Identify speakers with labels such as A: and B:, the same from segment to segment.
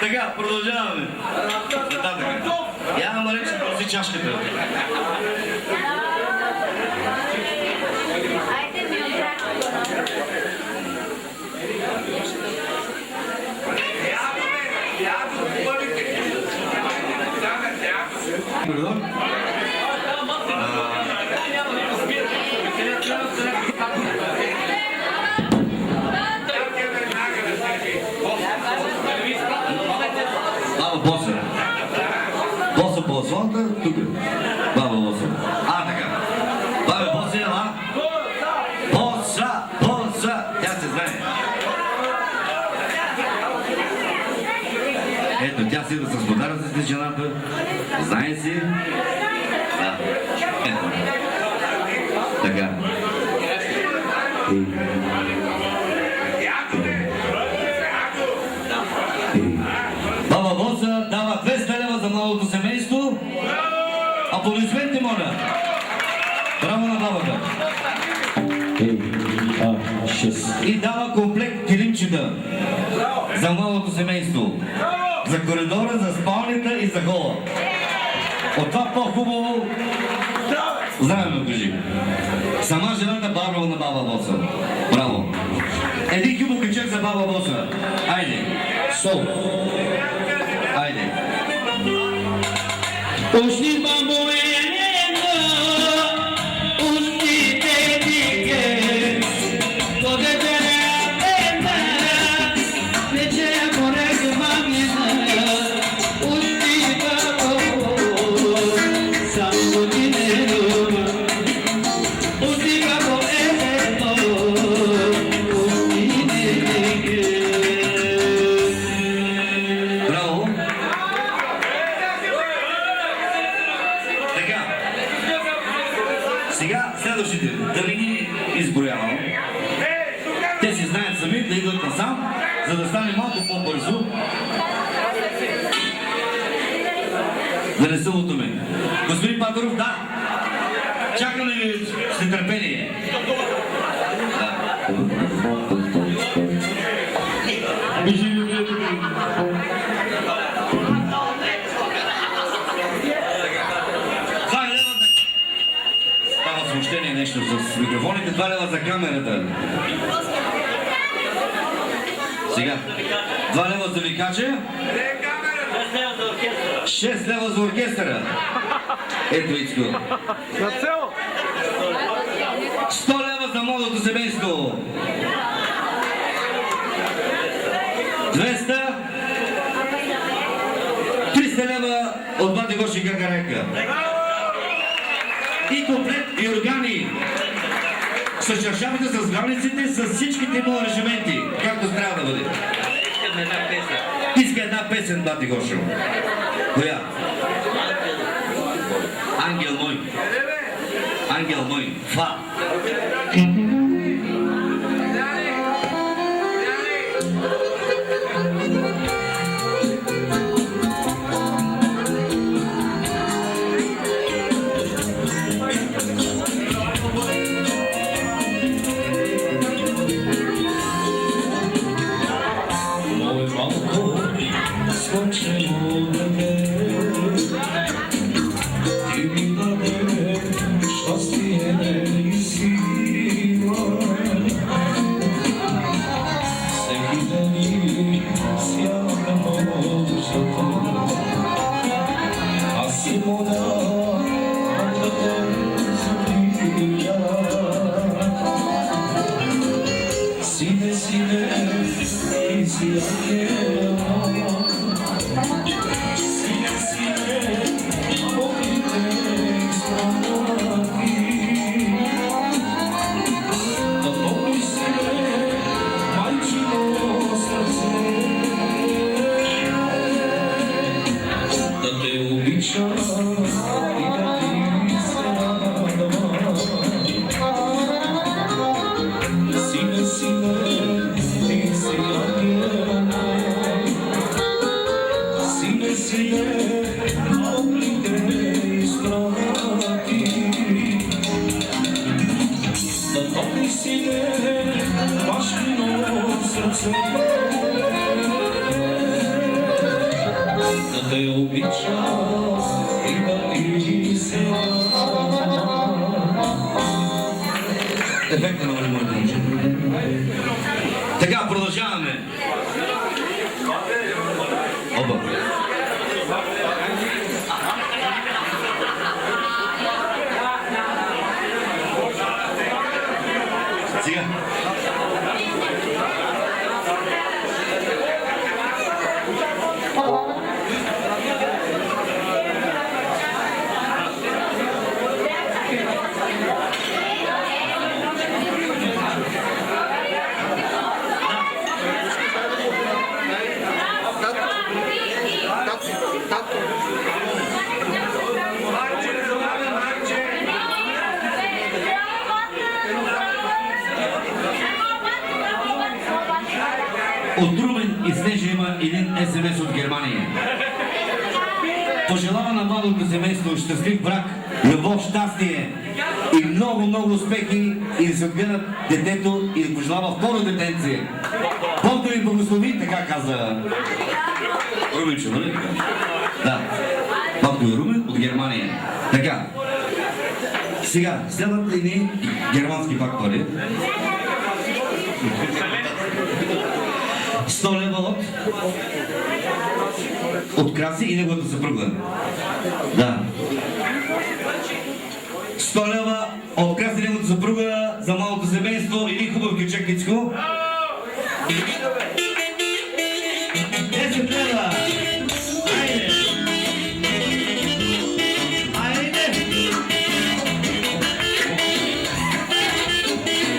A: Така, продължаваме. Нататък. Я намалим се проси чашката. Perdón. Баба Боса. Боса по асфалта, тук. Баба Боса. Така. Баба Боса, ела. Боса, Боса. Тя се знае. Ето, тя си да се сподаря с жената. Знае си. Да. Ето. Така. Баба Боса дава 200 лева за младото семейство. Аплодисменти, моля. Браво на бабата. И дава комплект килимчета за младото семейство. За коридора, за спалнята и за хола. От това по-хубаво заедно кажи. Сама жената браво на баба Боса. Браво. Един кюбокачек за баба Боса. Айде. Сол. Айде. Ушни бабо за да стане малко по-бързо, да не се лутаме. Господин Падаров, да. Чакаме ви с нетърпение. Става смущение нещо с микрофоните. 2 лева за камерата. Сега, 2 лева за викача, 6 лева за оркестъра. Ето Ицко. 100 лева за младото семейство. 200, 300 лева от Бати Гоши Гагарека. И комплект и органи. С чаршафите, с границите, с всичките му аранжименти, както трябва да бъде. Иска една песен, Бати Гошо. Коя? Ангел мой. Ангел мой. Фа. Да те обичам и да види сега. Ефектно намали моите момче. Така, продължаваме. Оба. Сега. От Румен и Снежа има един СМС от Германия. Пожелава на младото семейство щастлив брак, любов, щастие и много успехи и да се отгледат детето и да пожелава второ детенце. Бог да ви благослови, така каза Руменчо, нали така? Да. Батко и Румен от Германия. Така. Сега, следват едни германски фактори. 100 лева от Краси и неговата съпруга. Да. 100 лева от Краси и неговата съпруга за малото семейство. Един хубав гючек, Кицко. 10 лева. Айде! Айде!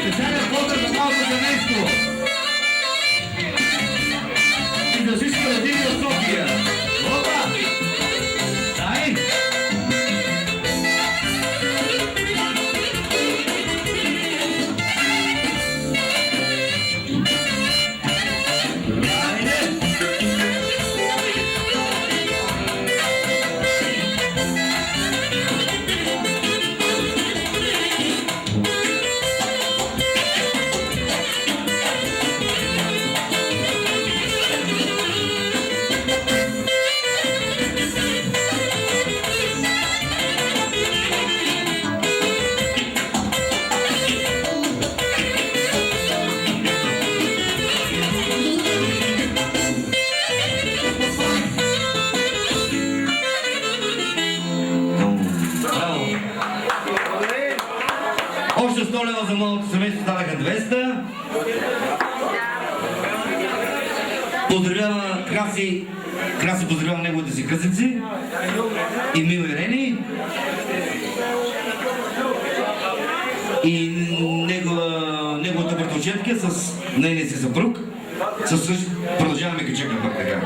A: Специален поздрав за малото семейство. И за всички родини от София. Опа! Дай! Още 100 лева за малото семейство станаха 200. Поздравява Краси. Краси поздравява неговите си късици. И Мил и Рени. И неговата братовчетка с нейния си съпруг. Продължаваме качека пак така.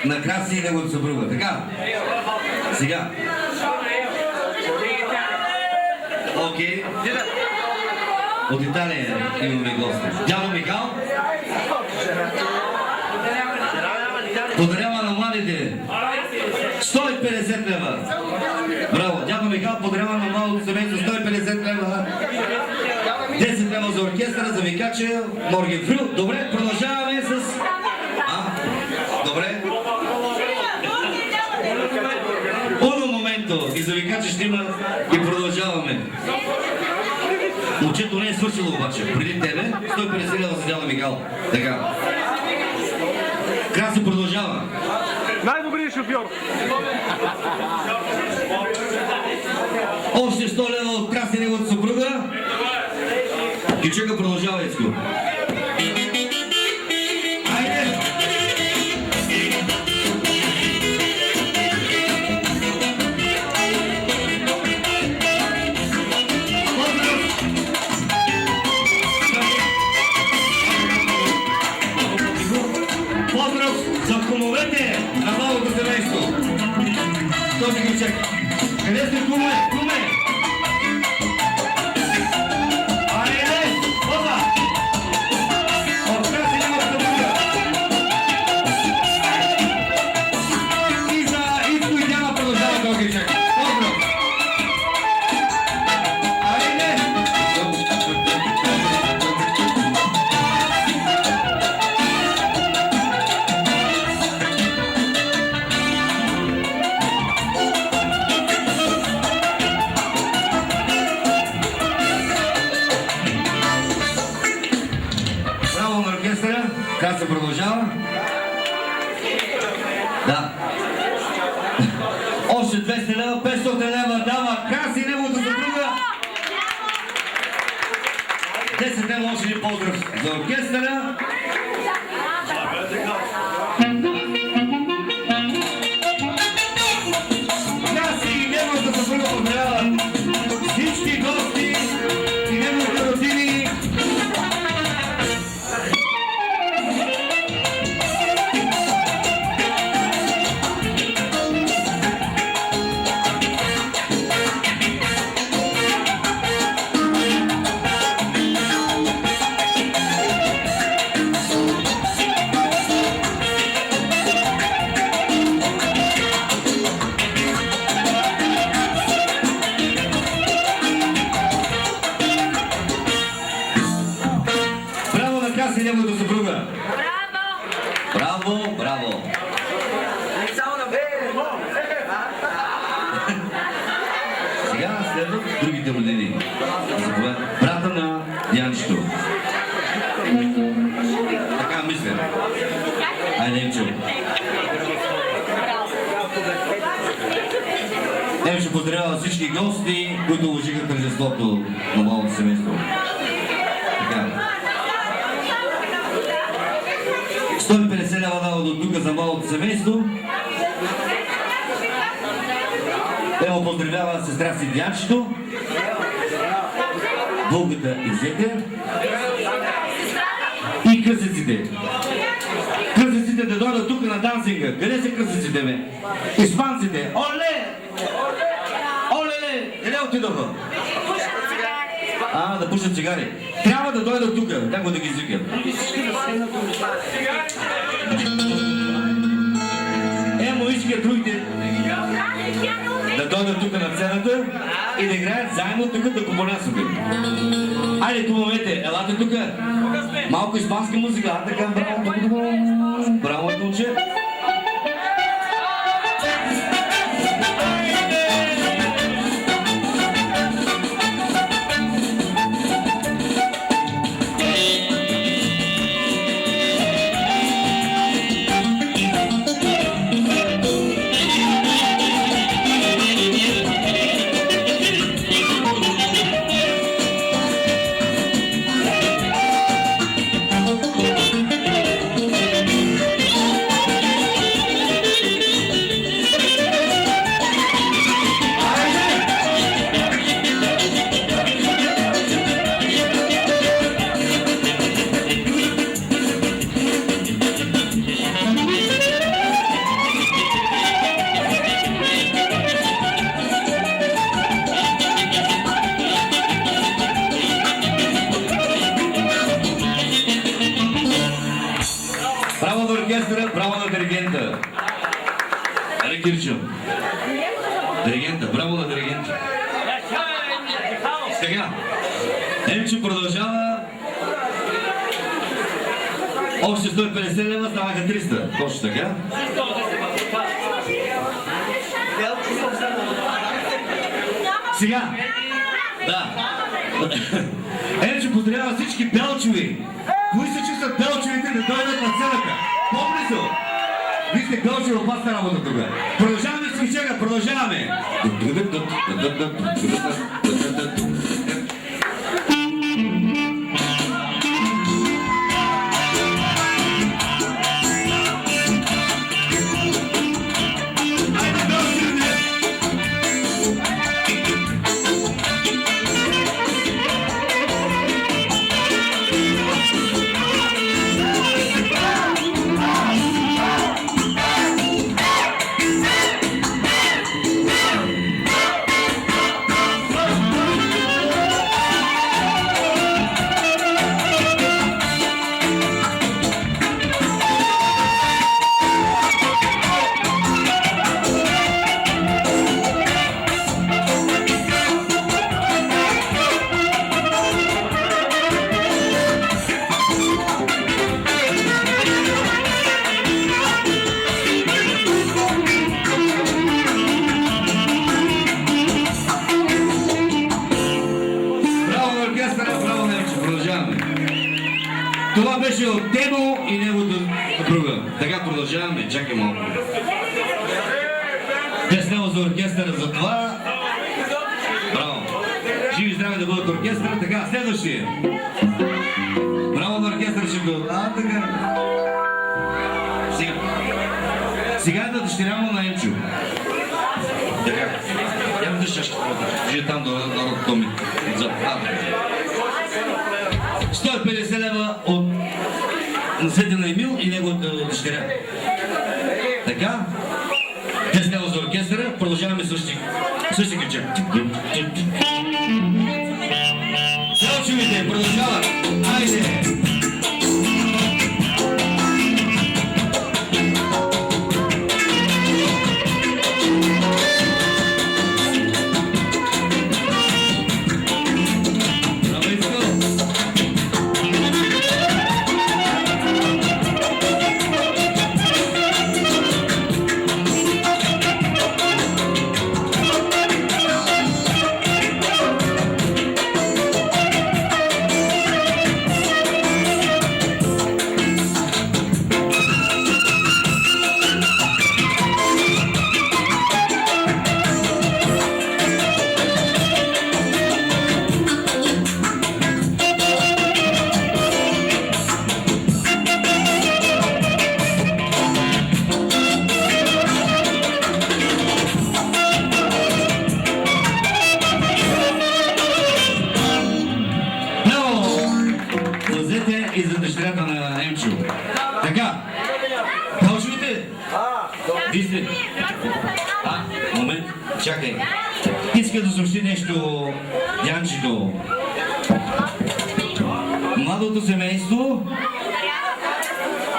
A: На Краси и неговата съпруга. Така. Сега. Окей. От Италия имаме гости. Дядо Михал. Подарява на младите 150 лева. Браво. Дядо Михал подарява на младото семейство 150 лева. 10 лева за оркестъра, за викача, Морген Фрил. Добре, продължаваме с... Добре. Uno момento. И за викача ще има и продължаваме. Момчето не е свършило обаче. Преди тебе 150 лева за Дядо Михал. Така. Краси продължава.
B: Най-добрият шофьор.
A: Още 100 лева от Краси неговата съпруга. Кичека продължава, Ецко. Айде! Поздрав за кумовете на малото семейство. Този Кичек. Къде сте, куме? Куме! Айде! Опа! Откраси неговата съпруга. И за Ицко и Диана продължава този Кичек. Поздрав! Айде! Браво на оркестъра. Как се продължава? Да. Още 200 лева, 500 лева дава Краси неговата съпруга. 10 лева още един поздрав за оркестъра. Краси и неговата съпруга поздравяват всички гости и неговите родини. Браво на Краси и неговата съпруга. Браво, браво. Сега следват другите родини. Заповяд. Брата на Янчето. Така мисля. Айде, Емчо. Емчо поздравява всички гости, които уважиха тържеството на малото семейство. Така. 150 лева дава до тук за малото семейство. Ево поздравява сестра си Дянчето, Вълката и Зетер и късеците. Късеците да дойдат тук на дансинга. Къде са късеците, бе? Испанците. Оле! Оле! Къде отидоха? Да пушат цигари. Трябва да дойдат тук. Някой да ги извикат. Емо искат другите да дойдат тук на сцената и да играят заедно тук да побонасваме. Айде, кумовете, елате тук. Малко испанска музика. Така, браво, браво, момче. Браво на оркестъра, браво на диригента. Али Кирчо. Диригента, браво на диригента. Сега, Емчо продължава. Още 150 лева, ставаха 300. Точно така. Сега, да. Емчо поздравява всички белчови. Кои се чувстват белчовите да дойдат на сцената? По-близо! Вижте белчови, опасна работа тук. Продължаваме с всички чакат, продължаваме. Това беше от Темо и неговото друга. Така продължаваме, чакай малко. Песня за оркестъра за това. Браво. Живи здрави да бъдат оркестъра. Така, следващия. Браво на оркестъра ще бъдат. Така. Сега е да дъщерямо на Емчо. Така. Я ми дъща ще бъдат. Живи там до народното ми. 150 лева от наследен на Емил и неговата дъщеря. Така, песня за оркестъра, продължаваме същия кричак. Селчовите продължават. Айде! И за дъщерята на Емчо. Така. Бължовите? Вижте. Момент. Чакай. Иска да съобщи нещо Янчето. Младото семейство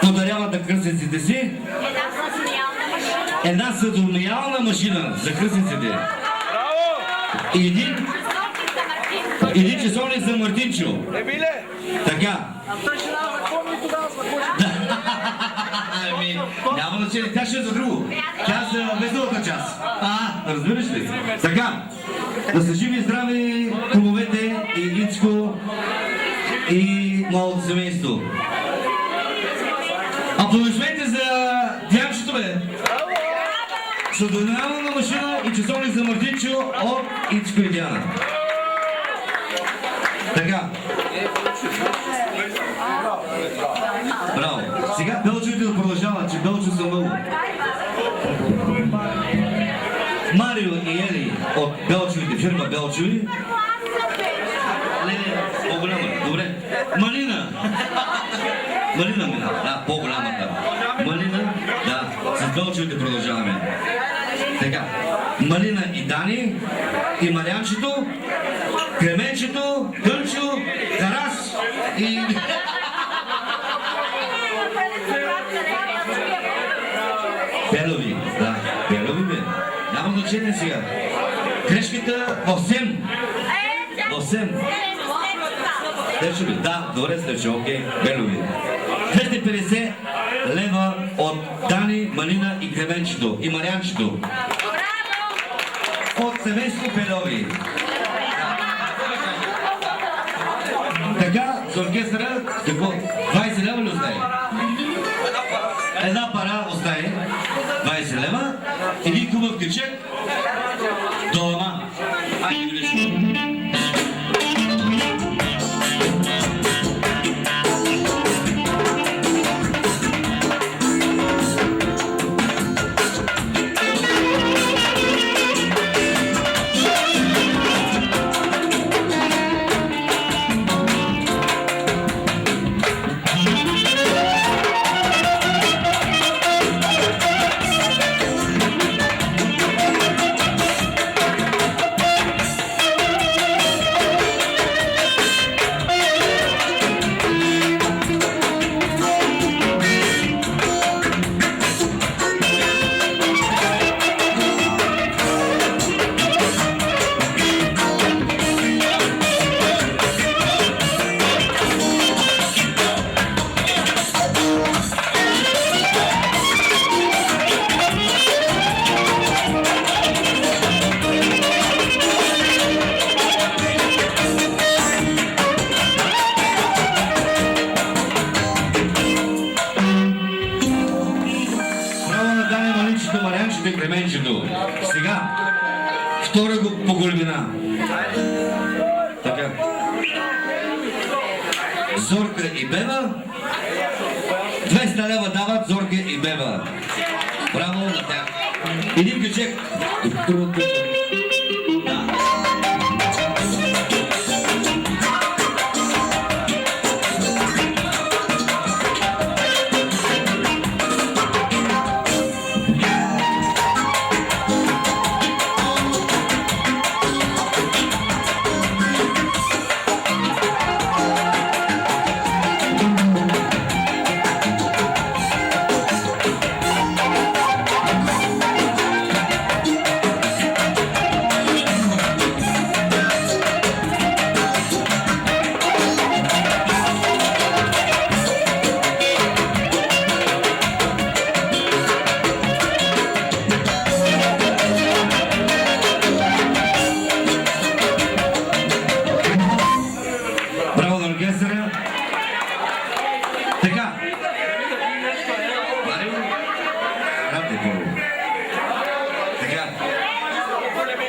A: подарява на кръстниците си една съдомиялна машина за кръстниците. И един часовник за Мартинчо. Така. Няма значение, тя ще е за друго. Тя за веселата част. Разбираш ли? Така. Да са живи и здрави кумовете и Ицко и малото семейство. Аплодисменти за Дянчето, бе! Съдомиялна машина и часовник за Мартинчо от Ицко и Диана. Така. Браво. Сега Белчовите да продължават, че Белчо са много. Марио и Ели от Белчовите, фирма Белчови. Не, по-голяма. Добре. Малина. Малина мина. Да, по-голямата. Малина, да. С Белчовите продължаваме. Така. Малина и Дани, и Марианчето, Кременчето, Гълчо, Тарас и... Белови, да, Белови бе. Няма значение сега. Грешката в Сем. В Сем. Стърчо ли? Да, добре Стърчо, окей, Белови. 250 лева от Дани, Малина и Кременчето и Марианчето. От семейство Белови. Така, за оркестъра, какво? 20 лева ли остае? Една пара остае, 20 лева. един хубав кючек, дома. Айде, Милешко. Сега, втора го по големина. Така. Зорка и Бева. 200 лева дават Зорка и Бева. Браво на тях. Един кючек.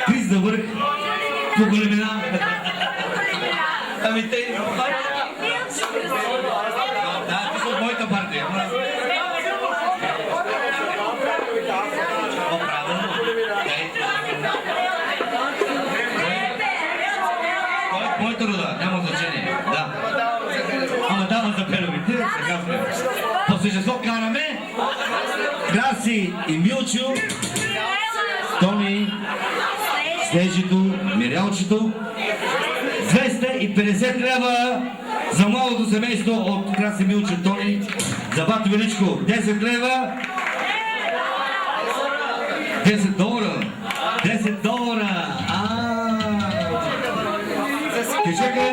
A: Приз на върх по големина. Ами те... Да, ти са от моята партия. По-правилно. Той е моята рода, няма значение. Да. Ама дама за пеновите, така сме. По същество караме Краси и Милчо, Тони, Снежито, Мирялчето. 250 лева за малото семейство от Краси, Милчо, Тони. За Бато Величко 10 лева. 10 долара. 10 долара. Кючека.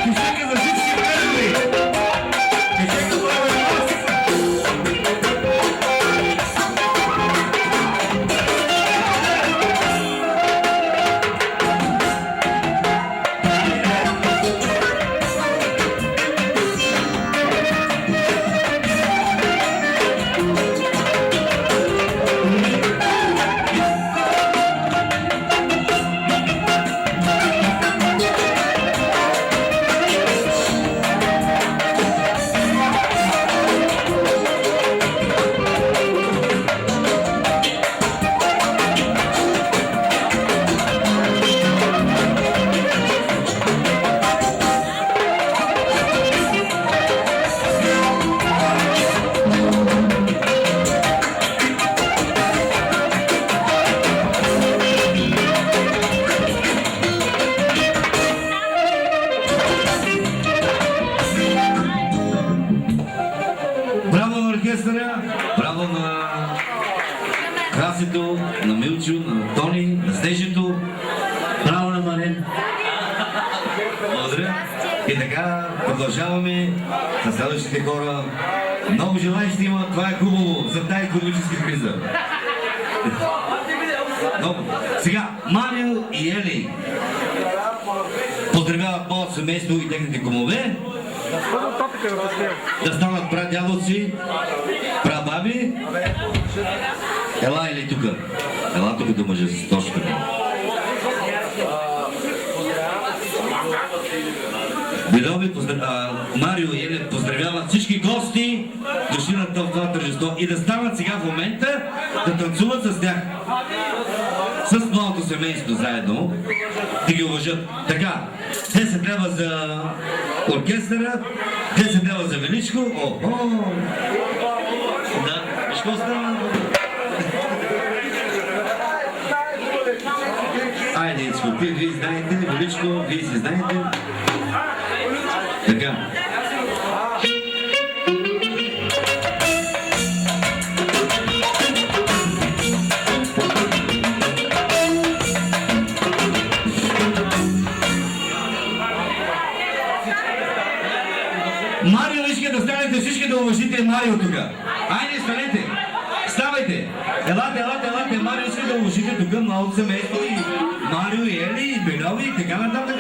A: Кючека за всички приятели. Кючека за вас. Браво на Красито, на Милчо, на Тони, на Снежето. Браво на Марин. Благодаря. И така продължаваме с следващите хора. Много желаещи има, това е хубаво за тази икономическа криза. Много. Сега, Марио и Ели поздравяват моят семейство и техните кумове. Да станат прадядовци, прабаби. Ела или тука? Ела тука да мъже с точно така. Марио и Елен поздравяват всички гости, дошли на това тържество и да станат сега в момента да танцуват с тях. С новото семейство заедно, да ги уважат. Така, 10 лева за оркестъра, 10 лева за Величко. Охо! Да, виж какво става? Айде, Ицко, вие знаете, Величко, вие си знаете. Така. Марио иска да станете всички да уважите Марио тук. Айде, станете! Ставайте! Елате! Марио иска да уважите тук малко семейство и Марио и Ели и Белови и така нататък.